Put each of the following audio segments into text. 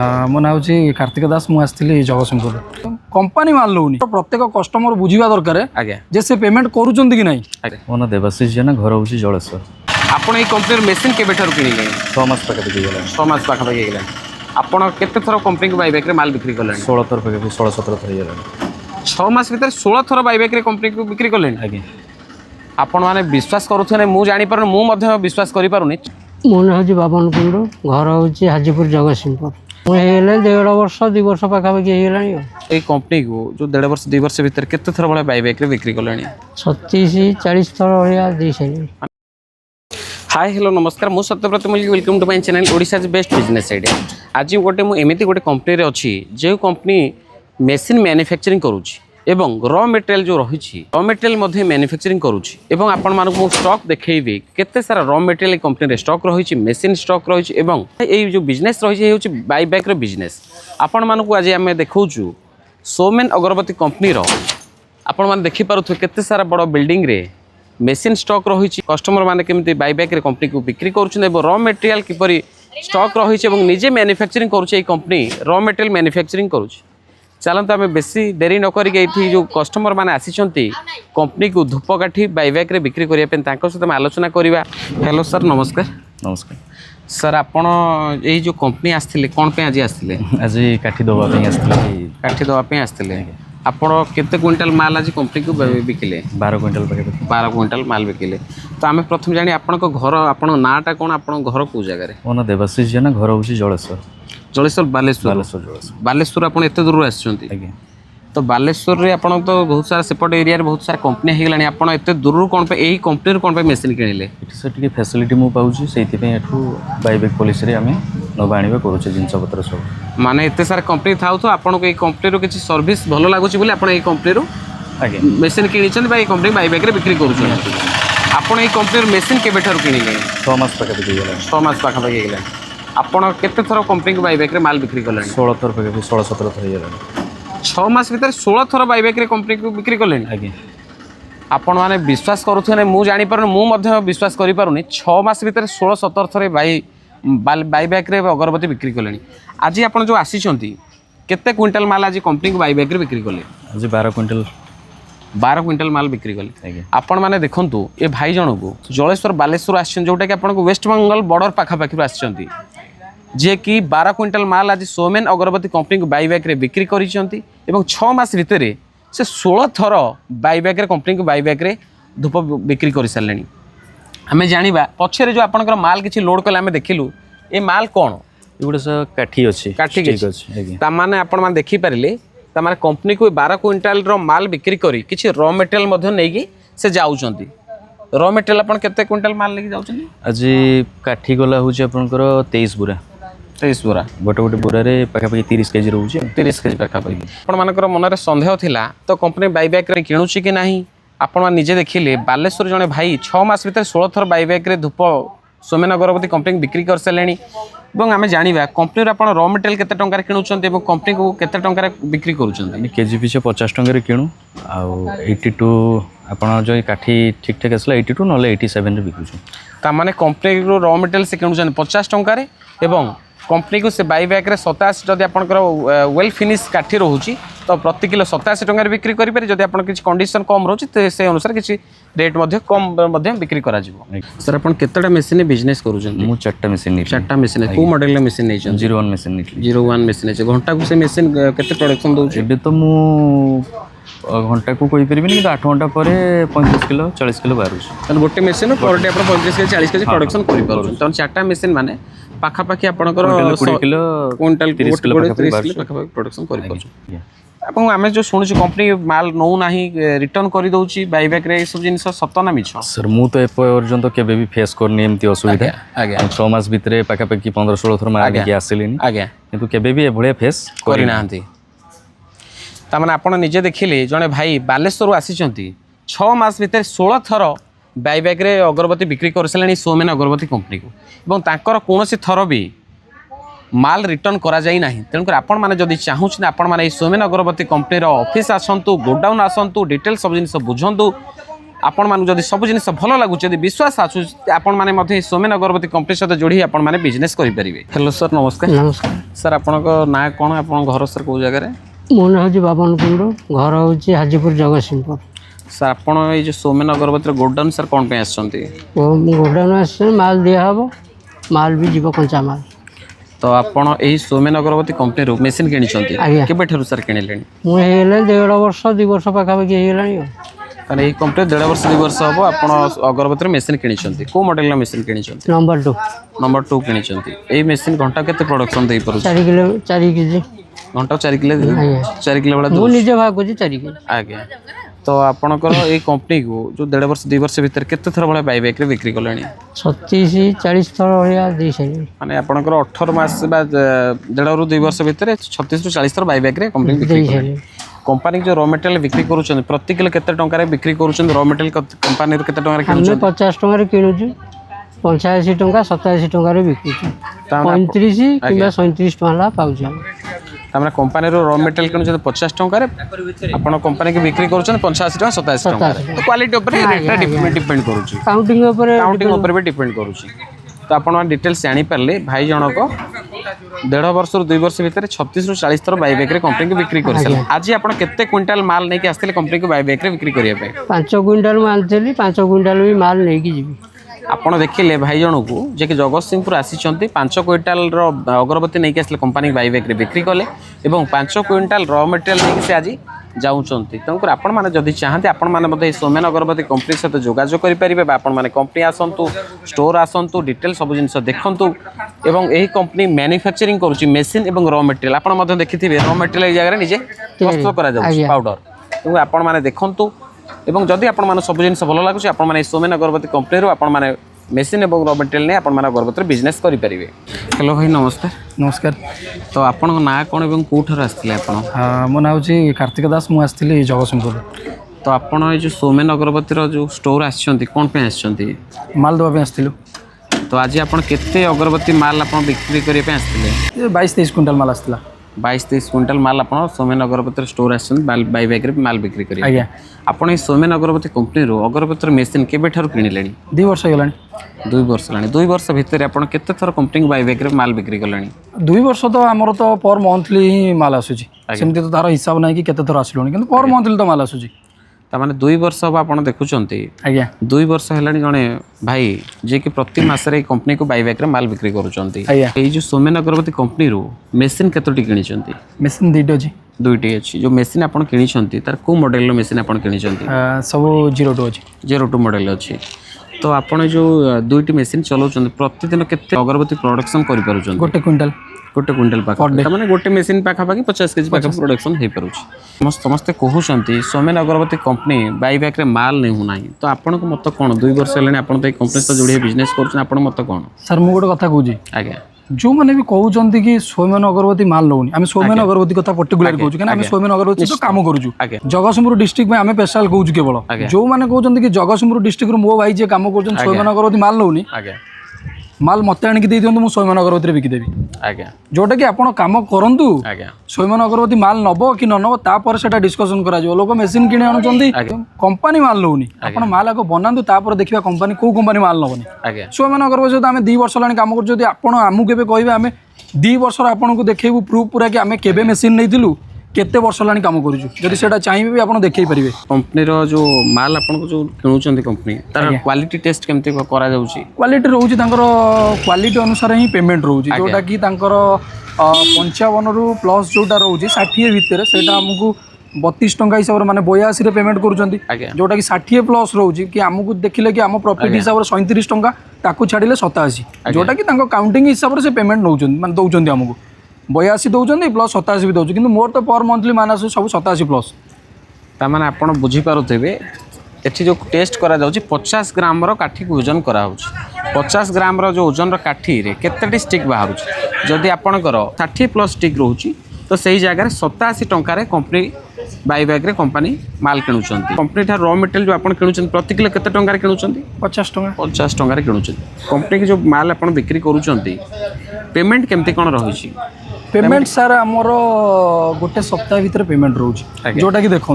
मो ना हूँ कार्तिक दास मुझे जगतसिंहपुर कंपनी माल लोनी प्रत्येक कस्टमर बुझा दरकार जे से पेमेंट करूँ कि ना। मो ना देवाशीष जेना घर हूँ जलेश्वर। आपण ये कंपनी मेसीन केबे किଣିले 6 मास पाखापाखि गला 6 मास पाखापाखि गला। आपण केते थर कंपनी को बाईबैक रे माल बिक्री कले 16 थर पाखापाखि 16-17 थर गला 6 मास भीतर 16 थर बाईबैक रे कंपनी को बिक्री कले। आगे आपण माने विश्वास करूथने मु जानि पर मु मध्ये विश्वास करि पारुनी। मो ना हूँ बाबन कुंड घर हूँ हाजीपुर जगतसिंहपुर मुझे 1.5 वर्ष 2 वर्ष पाखापाखि होगा। ये कंपनी को जो 1.5 वर्ष 2 वर्ष भीतर केते थर भाई बाईबैक रे बिक्री कले 36-40 थर भाया दी सारे। हाय हेलो नमस्कार मु सत्यव्रत मुली welcome to my channel Odisha's best business idea. आज गोटे मु एमिति गोटे कंपनी रे अछि जे कंपनी मेसीन मैन्युफैक्चरिंग करूची एवं रॉ मटेरियल जो रही रॉ मटेरियल मध्ये मैन्युफैक्चरिंग करूची एवं आपण मानक मु स्टॉक देखैबी केते सारा रॉ मटेरियल कंपनी रे स्टॉक रही मेसीन स्टॉक रही एवं ए जो बिजनेस रही होची बाईबैक रो बिजनेस। आपण मानक आज आमे देखौचू सोमेन अगरबत्ती कंपनी रो आपण मान देखि पारुथु केते सारा बड़ बिल्डिंग रे मेसीन स्टॉक रही कस्टमर माने केमती बाईबैक रे कंपनी को बिक्री करूछन एवं रॉ मटेरियल किपरि स्टॉक रही एवं निजे मैन्युफैक्चरिंग करूछ ए कंपनी रॉ मटेरियल मैन्युफैक्चरिंग करूछ। चलते आम बेसी देरी न करिके जो कस्टमर माने आसीचंती कंपनी को धूपकाठी बाईबैक रे बिक्री करिया पेन तांको सहित आलोचना करिवा। हेलो सर नमस्कार। नमस्कार सर आपण ए जो कंपनी आस्थिले कोन पे आज आस्थिले? आज काठी दवा पे आस्थिले। काठी दवा पे आस्थिले। आपण केते क्विंटल माल आज कंपनी को बिकिले? 12 क्विंटल पाखे 12 क्विंटल माल बिकिले। तो आम प्रथम जानी आपण को घर आपण नाटा कोन आपण घर को जगह रे? मो ना देवाशीष जेना घर हूँ जलेश्वर। जलेश्वर बालेश्वर जलेश्वर बालेश्वर आपण एते दूर आछंती। आगे तो बालेश्वर रे आपण तो बहुत सारा सेपट एरिया रे बहुत सारा कंपनी हे गलानी आपण एते दूर कोन पे एही कंपनी रे कोन पे मशीन किनिले? इट से टिके फैसिलिटी मु पाउची सेति पे एठू बाईबैक पॉलिसी रे हमें नबा आनिबे करूचे जिंस पत्र सब माने एते सारा कंपनी थाउ तो आपण को ए कंपनी रो किछि सर्विस भलो लागुची बोले आपण ए कंपनी रो आगे मशीन किनिछन बा ए कंपनी बाईबैक रे बिक्री करूछन। आपण ए कंपनी रो मशीन केबे ठर किनिले? 6 मास पाखापाखि गला 6 मास पाखा पाखि गला। आपण केते थर कंपनी को बाईबैक रे माल बिक्री करले? 16 थर पाखापाखि 16-17 थर गला 6 मास भीतर 16 थर बाईबैक रे कंपनी को बिक्री करले। आगे आपण माने विश्वास करूथने मु जानि पर मु मध्ये विश्वास करि पारुनी 6 मास भीतर 16-17 थरे बाईबैक रे अगरबत्ती बिक्री करले। आज आपण जो आसीचंती केते क्विंटल माल आज कंपनी को बाईबैक रे बिक्री करले? आज 12 क्विंटल माल बिक्री करले। आगे आपण माने देखंतु ए भाई जण को जलेश्वर बालेश्वर आछन जोटा कि आपण को वेस्ट बंगाल बॉर्डर पाखा पाखि आछंती जे कि 12 क्विंटल माल आज सोमेन अगरबत्ती कंपनी को बाईबैक रे बिक्री करिसंती एवं 6 मास भीतर से 16 थर बाईबैक रे कंपनी को बाईबैक रे धूप बिक्री कर सारलेनी। हमें जानिबा पछरे जो आपनकर माल किछि लोड कले हमें देखिलु ए माल कोन एगुडा स काठी अछि काठी अछि आगे ता माने आपण मान देखि पारिले ता माने कंपनी को 12 क्विंटल रो माल बिक्री करी किछि रॉ मटेरियल मध्ये नेकी से जाउचंती। रॉ मटेरियल आपण केते क्विंटल माल लेके जाउचंती? आज काठी गला होची आपनकर 23 बुरा 23 बोरा गोटे गोटे बोरा रे पाखापाखि 30 केजी रोचे 30 केजी पाखापाखि। आपण मानकर मनरे संदेह थिला तो कंपनी बाईबैक रे किणुची कि नाही आपण मान निजे देखिले बालेश्वर जने भाई 6 मास भीतर 16 थर बाईबैक रे धूप सोमेन अगरबत्ती कंपनी बिक्री कर सारलेनी एवं आमे जानिबा कंपनी रे आपण रॉ मटेरियल केते टंका रे किणुचंती एवं कंपनी को केते टंका रे बिक्री करूचंती? केजी पीछे 50 टंका रे किणु आ 82 आपण जो काठी ठीक ठाक असला 82 नले 87 रे बिकुछु। ता माने कंपनी रो रॉ मटेरियल से किणुचंती 50 टंका रे एवं कंपनी को से बाईबैक रे 87 जदि आपनकर वेल फिनिश काठी रहउची तो प्रति किलो 87 टंका रे बिक्री करि पारे। जदि आपन किछि कंडीशन कम रहउची तो से अनुसार किछि रेट मध्ये कम मध्ये बिक्री करा जिवो। सर आपन केतडा मशीन बिजनेस करूछन? मु 4टा मशीन नी 4टा मशीन को मॉडल रे मशीन नै छन? 01 मशीन नी 01 मशीन छै। घंटा को से मशीन केते प्रोडक्शन दउची? एबे तो मु घंटा को कोइ परिबिनी कि 8 घंटा परे 35 किलो 40 किलो बारुछ। त गोटे मशीन पर डे आपन 35 के 40 के प्रोडक्शन करि पारुछ। त 4टा मशीन माने पाखापाखि आपनकर 20 किलो क्विंटल 30 किलो पाखापाखि प्रोडक्शन करि पारुछ। आपण आमे जो सुनुची कंपनी माल नौ नाही रिटर्न करि दउची बाईबैक रे सब जिनिस सत ना मिछ? सर मु तो ए पर्यंत केबे भी फेस करनी एमती असुविधा। आगे 6 मास भितरे पाखापाखि 15-16 थर मार के आसिलिनी आगे किंतु केबे भी ए भळे फेस करि नाहंती। ता माने आपण निजे देखिले जने भाई बालेश्वर आसीचंती 6 मास भीतर 16 थर बाईबैक रे अगरबत्ती बिक्री कर सारलेनी सोमेन अगरबत्ती कंपनी को एवं तांकर कोनोसी थर भी माल रिटर्न करा जाई नाही। तेणुकर आपण माने जदि चाहूछ आपण माने सोमेन अगरबत्ती कंपनी रो ऑफिस आसंतु गोडाउन आसंतु डिटेल सब जिनिस बुझंतु आपण मान जदि सब जिनिस भल लागुचे यदि विश्वास आसु आपण माने मध्ये सोमेन अगरबत्ती कंपनी सहित जोड़ी आपण माने बिजनेस करि परिबे। हेलो सर नमस्कार। नमस्कार सर आपनक ना कोन आपण घर सर को जगह रे? मो ना हूँ बाबन कुंड घर हूँ हाजीपुर जगतसिंहपुर। सर आपण ए जो सोमेन अगरबत्ती गोडाउन सर कोन पे आछंती? गोडाउन आसे माल दिया हबो माल भी जीव कंचा माल। तो आपण एही सोमेन अगरबत्ती कंपनी रो मेसिन किनिछंती आज्ञा। केबे ठरु सर किनिलेनी? मु हेले 1.5 वर्ष 2 वर्ष पाखापाखि हेलानी। ताने एही कंपनी 1.5 वर्ष 2 वर्ष हबो आपण अगरबत्ती मेसिन किनिछंती को मॉडल ला मेसिन किनिछंती? नंबर 2 किनिछंती। एही मेसिन घंटा केते प्रोडक्शन देई परु? 4 किलो 4 केजी घंटा 4 किलो 4 किलो वाला मु निजे भाग छी 4 केजी। आज्ञा। तो आपणकर ए कंपनी को जो 1.5 वर्ष 2 वर्ष भीतर केते थर वाला बायबैक रे बिक्री कलानी? 36 40 थर भलिया देई सरी। माने आपणकर 18 मास बा 1.5 रु 2 वर्ष भीतर 36 रु 40 थर बायबैक रे कंपनी बिक्री कलानी। कंपनी जो रॉ मटेरियल बिक्री करूछन प्रति किलो केते टंका रे बिक्री करूछन? रॉ मटेरियल कंपनी रे केते टंका रे किनुछन? 50 टंका रे किनुछु 85 टंका 87 टंका रे बिकुछु 35 किबा 37 टंका पाउछु। तामरा कंपनी रो रॉ मटेरियल किनुछन 50 टंका रे आपण कंपनी के बिक्री करूछन 85 टंका 27 टंका। तो क्वालिटी ऊपर रेट डिपेंड करूछि, काउंटिंग ऊपर भी डिपेंड करूछि। तो आपण डिटेल्स जानि परले भाई जनक 1.5 वर्ष रु 2 वर्ष भीतर 36 रु 40 थर बायबैक रे कंपनी के बिक्री करछन। आज आपण केते क्विंटल माल नै के आस्थिले कंपनी को बायबैक रे बिक्री करिया पे? 5 क्विंटल माल थेली 5 क्विंटल भी माल नै की जीवी। आपण देखिले भाई जनक जे कि जगतसिंहपुर आसीचंती 5 क्विंटल रो अगरबत्ती नै के आस्थिले कंपनी बायबैक रे बिक्री कले एवं 5 क्विंटल रॉ मटेरियल नै के से आज जाउचंती। तंकर आपण माने जदि चाहते आपण माने मध्ये सोमेन अगरबत्ती कंपनी सहित जोगाजोग करि परिबे बा आपण माने कंपनी आसंतु स्टोर आसंतु डिटेल सब जिनिस देखंतु एवं एही कंपनी मैन्युफैक्चरिंग करूची मेसिन एवं रॉ मटेरियल आपण मध्ये देखिथिबे रॉ मटेरियल ए जगह रे निजे प्रस्तुत करा जाउची पाउडर। तो आपण माने देखंतु एवं जदि आपण माने सब जिनिस भलो लागुची आपण माने सोमेन अगरबत्ती कंपनी रो आपण माने मेसिन एवं रॉ मटेरियल ने आपण माने अगरबत्ती बिजनेस करि परिबे। हेलो भाई नमस्कार। नमस्कार। तो आपण ना कोन एवं कोठर आस्थिले आपण? मो ना हूँ कार्तिक दास मु आसଥିଲି जगतसिंहपुर। तो आपण ए जो सोमेन अगरबत्ती रो जो स्टोर आछंती कोन पे आछंती? माल दवा पे आसथिलु। तो आज आपण केते अगरबत्ती माल आपण बिक्री करिया पे आस्थिले? 22-23 क्विंटल माल आसथिला। 22-23 क्विंटल माल आपण सोमेन अगरबत्ती स्टोर आछन बायबैक रे माल बिक्री करिया। आज्ञा। आपण ए सोमेन अगरबत्ती कंपनी रो अगरबत्ती मेसिन केबे ठार किनिलेनी? 2 वर्ष होलानी। 2 वर्ष लानी। 2 वर्ष भीतर आपण केते थर कंपनी बायबैक रे माल बिक्री कलानी? 2 वर्ष तो हमर तो पर मंथली ही माल आसुची सेमती तो तार हिसाब नाही कि केते थर आसलोनी किंतु पर मंथली तो माल आसुची। ता माने 2 वर्ष अब आपण देखुचंती? आज्ञा। 2 वर्ष हेलानी जणे भाई जे कि प्रति मास रे कंपनी को बायबैक रे माल बिक्री करूचंती। आज्ञा। एई जो सोमेन अगरबत्ती कंपनी रो मेसिन केतोटी किनिचंती? मेसिन 2टी अछि। 2टी अछि। जो मेसिन आपण किनिचंती तार को मॉडल रो मेसिन आपण किनिचंती? सब 02 अछि। 02 मॉडल अछि। तो आपण जो 2टी मेसिन चलाउचंती प्रतिदिन केते अगरबत्ती प्रोडक्शन करि पारुचंती? 1 क्विंटल। 1 क्विंटल पाखा माने गोटे मेसिन पाखा पाखी 50 केजी पाखा प्रोडक्शन हे पारुची। समस्त कहउचंती सोमेन अगरबत्ती कंपनी बायबैक रे माल नै हुनाई। तो आपण को मत कोन 2 वर्ष हेलानी आपण तो ए कंपनी से जोड़ी बिजनेस करछन आपण मत कोन? सर मु गोटे कथा कहूजी। आज्ञा। जो माने भी कहउचंती कि सोमेन अगरबत्ती माल नउनी आमे सोमेन अगरबत्ती कथा पर्टिकुलर कहउछु कि आमे सोमेन अगरबत्ती तो काम करूछु। जगतसिंहपुर डिस्ट्रिक्ट में आमे स्पेशल कहउछु केवल जो माने कहउचंती कि जगतसिंहपुर डिस्ट्रिक्ट रो मो भाई जे काम करछन सोमेन अगरबत्ती माल नउनी माल मत आनिक दे दियंतु मु सोमेन अगरबत्ती रे बिकी देबी। आज्ञा। जोटा कि आपण काम करंतु सोमेन अगरबत्ती माल नबो कि न नबो ता पर सेटा डिस्कशन करा जो लोक मेसिन किने आनुचंती कंपनी माल नउनी आपण माल आको बनांतु ता पर देखिबा कंपनी को कंपनी माल नबनी। सोमेन अगरबत्ती तो आमे 2 वर्ष लानी काम करछु जदी आपण आमु केबे कहबे आमे 2 वर्ष आपण को देखेबु प्रूफ पूरा कि आमे केबे मेसिन नैतिलु केते वर्ष लानी काम करूछु जदी सेटा चाहिबे भी आपण देखै परिबे। कंपनी रो जो माल आपण को जो किनुचंती कंपनी तार क्वालिटी टेस्ट केमते करा जाउची? क्वालिटी रहउची तांकर क्वालिटी अनुसार ही पेमेंट रहउची जोटा कि तांकर 55 रु प्लस जोटा रहउची 60 भीतर सेटा हमकु 32 टंका हिसाब माने 82 रे पेमेंट करूचंती जोटा कि 60 प्लस रहउची कि हमकु देखिले कि हम प्रॉफिट हिसाब रे 37 टंका ताकू छाडिले 87 जोटा कि तांको काउंटिंग हिसाब रे से पेमेंट नउचंती माने दउचंती हमकु 82 दउचंती प्लस 87 भी दउचंती किंतु मोर तो पर मंथली मानस सब 87 प्लस। ता माने आपण बुझी पारुथेबे एठी जो टेस्ट करा जाउची 50 ग्राम रो काठी को वजन करा होउची 50 ग्राम रो जो वजन रो काठी रे केतेटी स्टिक बाहरुची जदी आपणकर 60 प्लस स्टिक रहउची तो सही जगह रे 87 टंका रे कंपनी बायबैक रे कंपनी माल किनुचंती। कंपनी ठा रॉ मटेरियल जो आपण किनुचंती प्रति किलो केते टंका रे किनुचंती? 50 टंका। 50 टंका रे किनुचंती। कंपनी के जो माल आपण बिक्री करूचंती पेमेंट केमते कोन रहिची? पेमेंट सर आमर गोटे सप्ताह भीतर पेमेंट रोचे जोटा कि देखो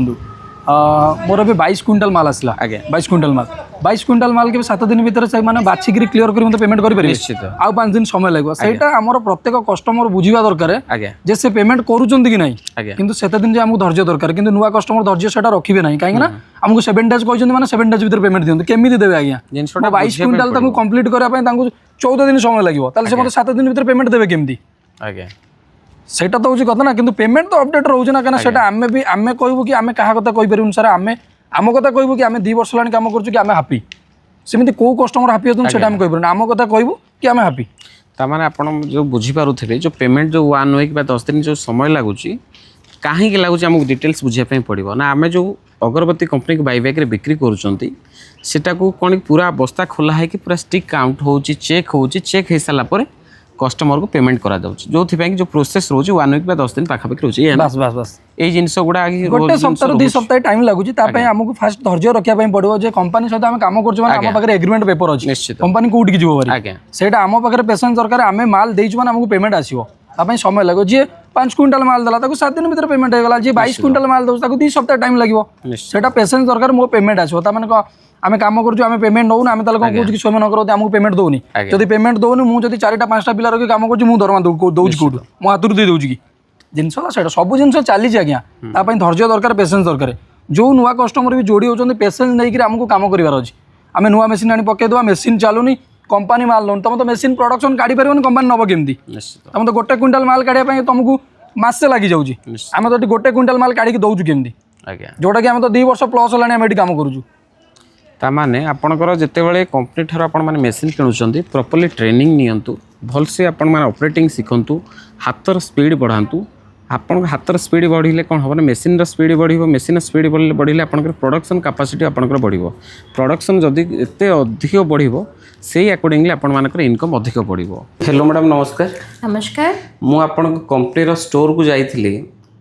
मोर भी 22 क्विंटल माल आसला आगे 22 क्विंटल माल के 7 दिन भीतर से माने बाछिकी क्लियर कर मते पेमेंट करि परिबे निश्चित आ 5 दिन समय लागो सेटा हमर प्रत्येक कस्टमर बुझिबा दरकार आगे जे से पेमेंट करूचंदी कि नहीं आगे किंतु सेते दिन जे हमहु धैर्य दरकार किंतु नुवा कस्टमर धैर्य सेटा रखिबे नहीं काहे ना हमहु 7 डेज कहजंदी माने 7 डेज भीतर पेमेंट दियंतु केमिति देबे आज्ञा जिनसोटा 22 क्विंटल ताकू कंप्लीट करा पय ताकू 14 दिन समय लागिवो ताले से मते 7 दिन भीतर पेमेंट देबे केमिति आगे सेटा तो होची कथा ना किंतु पेमेंट तो अपडेट रहउछ ना काना सेटा आमे भी आमे कहबो कि आमे कहा कथा कहि परिउन सर आमे आम कथा कहबो कि आमे 2 वर्ष लानी काम करछु कि आमे हैप्पी सेमिति को कस्टमर हैप्पी होतन सेटा आमे कहि परिउन आम कथा कहबो कि आमे हैप्पी तार आपण जो बुझीपारे जो पेमेंट जो 1 वीक 10 दिन जो समय लगुच कहीं लगुच आमको डिटेल्स बुझापी पड़ो ना आम जो अगरबत्ती कंपनी को बाईबैक बिक्री करा कौन पूरा बस्ता खोला है कि पूरा स्टिक काउंट हो चेक हो चेक हो सारापर कस्टमर को पेमेंट करा जो जो प्रोसेस रोज 1 वीक 10 दिन पाखापाखि रोचे बस बस बस ये जिनस गुड़ा गोटे सप्ताह 2 सप्ताह टाइम लगुच आमको फास्ट धैर्य रखा पड़ो जे कंपनी सहित आम काम कर आम पाखे एग्रीमेंट पेपर अच्छी निश्चित कंपनी कौटिक जीव आगे सेटा आम पाखे पेसेंस दरकार आम माल देचु माने आमको पेमेंट आसो तापाई समय लगो जी 5 क्विंटल माल देला 7 दिन भीतर पेमेंट होगा जी 22 क्विंटल माल दो 2 सप्ताह टाइम लगे सेटा पेसेंस दरकार मो पेमेंट आसो ताने आम कम कर पेमेंट नौ आम कौन कौन सोम नगर आमको पेमेंट दौनी जब पेमेंट दौनी मुझे 4टा 5टा पिला रखी कम कर दरमा दौर कौटू मो हाथ दे दूँ कि जिनस सब जिन चली आज्ञा धैर्य दरकार पेसेंस दरकार जो नुआ कस्टमर भी जोड़ी होती पेसेंस नहीं आमको कम करार अच्छी आम नुआ मेसीन आनी पकईदेवा मेसीन चलुनी कंपनी माल नौ तुम तो मेसीन प्रोडक्शन काढ़ी पार कंपनी नब केमती तुम तो गोटे क्विंटाल माल काढ़ा तुमको मसे लगी जाऊँगी आम तो गोटे क्विंटाल माल काढ़ी दौचु केमती जोटा कि आम तो 2 वर्ष प्लस है कम करूँ ताने आपणकर जितेबाला कंपनी ठार आपण मैंने मेसीन किणुंट प्रॉपर्ली ट्रेनिंग नियंतु भलसे आपण मैंने ऑपरेटिंग शिखंतु हाथर स्पीड बढ़ातु आपण हाथर स्पीड बढ़िले कौन हम मेसीन स्पीड बढ़ो मेसीन स्पीड बढ़िले आपंकर प्रोडक्शन कैपेसिटी आपंकर बढ़ो प्रोडक्शन जदि एते अधिक बढ़ो से अकॉर्डिंगली आपण मानकर इनकम अधिक बढ़ो। हेलो मैडम नमस्कार। नमस्कार मु आपण कंपनी स्टोर को जाइथिली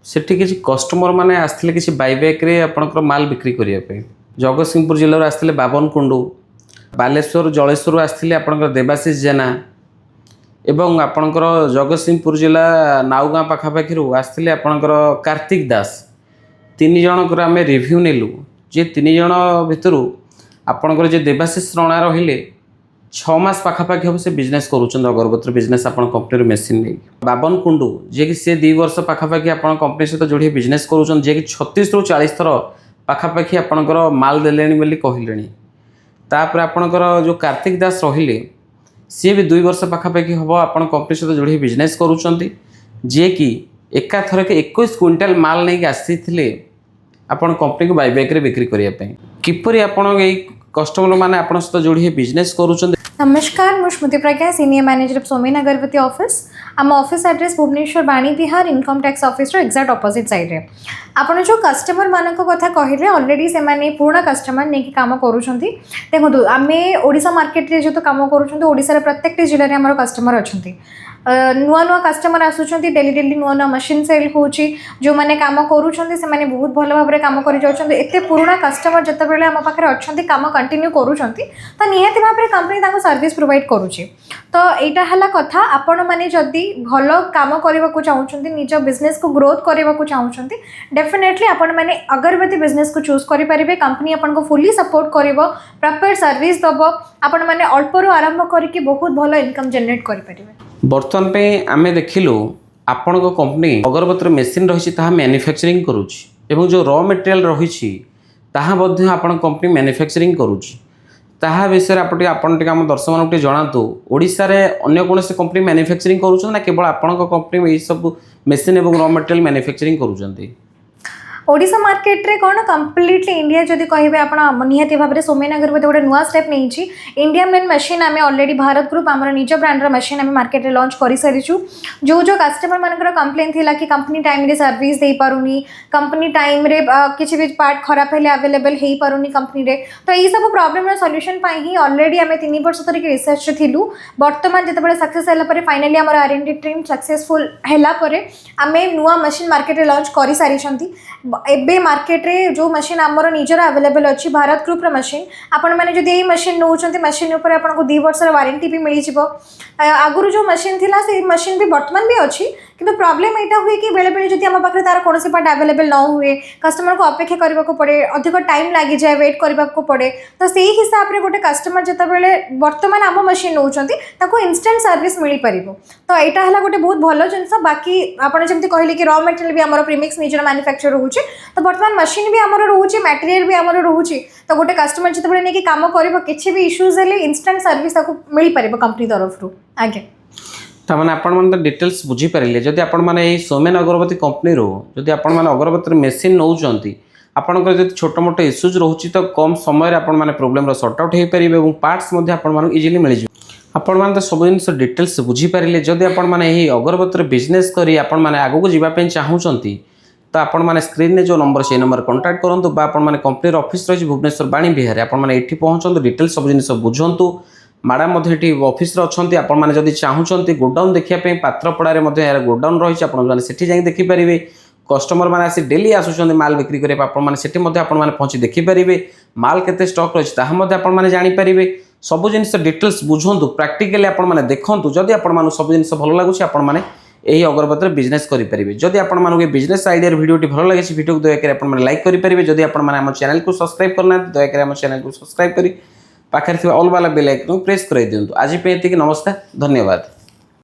सेठी किसी कस्टमर माने आस्थिले किसी बाईबैक रे आपंकर माल बिक्री करिया पे जगतसिंहपुर जिल्ला आस्थिले बाबन कुंडू बालेश्वर जलेश्वर आस्थिले आपंकर देवाशीष जेना एवं आपणकर जगतसिंहपुर जिला नाउगाँ पाखापाखि आसते आपणकर कार्तिक दास 3 जनकर आम रिव्यू नेलु जे 3 जन भितर आपणकर जे देवाशीष रणा रहिले 6 मास पाखापाखि हम से बिजनेस करूँ अगरबत्ती बिजनेस आप कंपनी मेसीन नहीं बाबन कुंडू जे कि सी 2 वर्ष पाखापाखि आप कंपनी सहित जोड़ी बिजनेस करूँ जे कि 36 ରୁ 40 थर पाखापाखि आपणकर माल देले बोली कहले तापर आपणकर जो कार्तिक दास रहिले सी भी 2 वर्ष पाखापाखि हम आप कंपनी सहित जोड़ी बिजनेस करूँ जे कि एका थर के 21 क्विंटाल माल नहीं आसी आपण कंपनी को बाईबैक रे बिक्री करने किपरि आपण कस्टमर मैंने आप सहित जोड़ी बिजनेस करूँ। नमस्कार मु Smriti Pragya senior manager of Somen Agarbatti office आम office address Bhubaneswar Bani Vihar income tax office exact opposite side रे आपण जो कस्टमर मानक कथा कहले ऑलरेडी से माने पुराना कस्टमर नहीं काम करूछंती देखो आमे ओडिशा मार्केट रे जो तो काम करूछंती ओडिशा रे प्रत्येक जिले रे हमर कस्टमर अछंती नुआ नुआ कस्टमर आसुचंती डेली डेली नुआ नुआ मशीन सेल होची जो माने काम करूछंती से माने बहुत भल भाबरे काम करि जाउछंती एते पुराना कस्टमर जते बेले हम पाखरे अछंती काम कंटिन्यू करूछंती त नियति भाबरे कंपनी ताको सर्विस प्रोवाइड करूची तो एटा हला कथा आपण माने जदी भल काम करबा को चाहुचंती निज बिजनेस को ग्रोथ करबा को चाहुचंती डेफिनेटली आपण माने अगरबत्ती बिजनेस को चूज करि परिबे कंपनी आपण को फुल्ली सपोर्ट करिवो प्रॉपर सर्विस दबो आपण माने अल्परो आरंभ करके बहुत भल इनकम जनरेट करि परिबे। बर्तमान पे आमे देखिलु आपण को कंपनी अगरबत्ती मेसीन रही मैन्युफैक्चरिंग करुची एवं जो रॉ मटेरियल रही ताहा मध्य आपण कंपनी मैन्युफैक्चरिंग करुची ताहा विषय आपण आम दर्शक मान जनातु ओडिशा रे अन्य कौन से कंपनी मैन्युफैक्चरिंग करुछन ना केवल आपण कंपनी ये सब मेसीन एवं रॉ मटेरियल मैन्युफैक्चरिंग करुचंती ओडिशा मार्केट रे कौन कम्प्लीटली इंडिया जदि कहे आप निहाती भाव में सोमेन अगरबत्ती गोटे नुआ स्टेप नहीं इंडिया मेन मशीन आम ऑलरेडी भारत ग्रुप आम निज ब्रांडर मशीन आम मार्केट में लॉन्च कर सारीचु जो जो कस्टमर मानकर कंप्लेन थिला कि कंपनी टाइम रे सर्विस दे पारुनी कंपनी टाइम रे किसी भी पार्ट खराब हेले अवेलेबल हो पारुनी कंपनी रे तो ये सब प्रॉब्लम रो सॉल्यूशन पाई ही ऑलरेडी आम 3 वर्ष तक रिसर्च थिलु बर्तमान जिते सक्सेस है फाइनाली आम R&D टीम सक्सेसफुल है आम नुआ मशीन मार्केट में लॉन्च कर सारी एबे मार्केट रे जो मशीन आमर निजर अवेलेबल अच्छी भारत ग्रुप मशीन आपण मैंने जब यही मशीन नौकरी मशीन उपर आपको 2 वर्ष वारंटी भी मिल जाव आगुरी जो मशीन थिला से मशीन भी बर्तमान भी अच्छी किंतु प्रॉब्लम यहाँ हुए कि बेले बेले जब आम पाखे तार कौन पार्ट अवेलेबल न हुए कस्टमर को अपेक्षा करने को पड़े अधिक टाइम लगी जाए वेट करने को पड़े तो से हिसाब से गोटे कस्टमर जितेबाला बर्तमान आम मशीन नौकरी इंस्टांट सर्विस मिल पार तो यहाँ है गोटे बहुत भल जिन बाकी आपड़ जमी कहले कि रॉ मटेरियल भी आम प्रीमिक्स निजर मैन्युफैक्चर रोचे तो बर्तमान मशीन भी आम रोचे मटेरियल भी आम रोचे तो गोटे कस्टमर जितेबाला नहीं काम कर किसी भी इश्यूज है इंस्टांट सर्विस मिल पार कंपनी तरफ रू आगे ताने आपण मैंने डिटेल्स बुझीपारे जदि आपण मैंने सोमेन अगरबत्ती कंपनी जदि आपण मैंने अगरबत्ती मेसीन नौकरी आपंकर जब छोट मोट इश्यूज रोचे तो कम समय आपण मैंने प्रोब्लेम सॉर्ट आउट हो पारे और पार्ट्स इजिली मिल जाए आपण मैंने तो सब जिन डिटेल्स बुझीपारे जदि आपण मैंने अगरबत्ती बिजनेस करी आपण मैंने आगक जावाई चाहूँगी तो आपण मैंने स्क्रीन में जो नंबर से नंबर कांटेक्ट करूँ आपण कंपनी ऑफिस रही भुवनेश्वर बाणी विहार आपण मैंने ये पहुँचु डिटेल्स सब जिन बुझंतु मैडम ये ऑफिस अच्छा आपण मैंने जब चाहूँगी गोडाउन देखापी पात्रपड़ारे गोडाउन रही है देखिपारे कस्टमर मैंने आसी डेली आसुँच माल बिक्री करें आपने पहुँची देखिपारे माल केते स्टॉक रही है जानीपारे सब जिन डिटेल्स बुझंतु प्राक्टिकली आपने देखूँ जदि आप सब जिन भल लगुच आपने यही अगरबत्ती बिजनेस करेंगे जदि आपको बिजनेस आइडिया वीडियोटी भल लगे वीडियो को दयाकोर लाइक करेंगे जदि आप चैनल को सब्सक्राइब करना दयाकोर आम चैनल को सब्सक्राइब कर पाखे ऑल वाला बेल आइकन प्रेस कर दिंतु आज ये नमस्कार धन्यवाद।